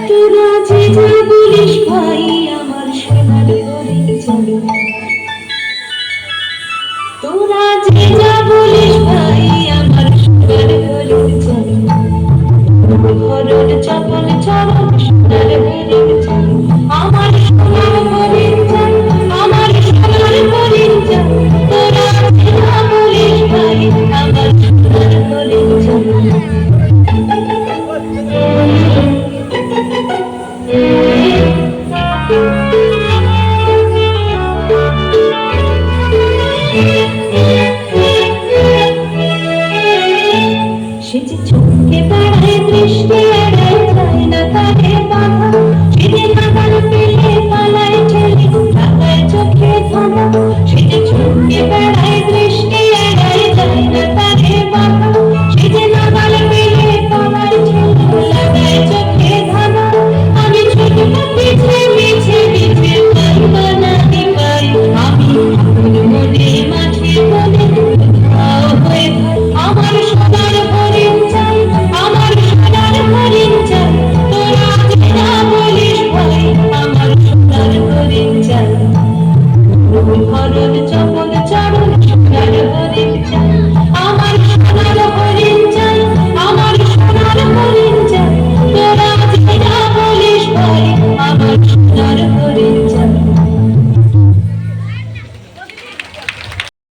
তোরা যে যা বলিস ভাই আমার সোনার হরিণ চাই, তোরা যে যা বলিস ভাই আমার সোনার হরিণ চাই, হরণ চাপল চরণ সোনার হরিণ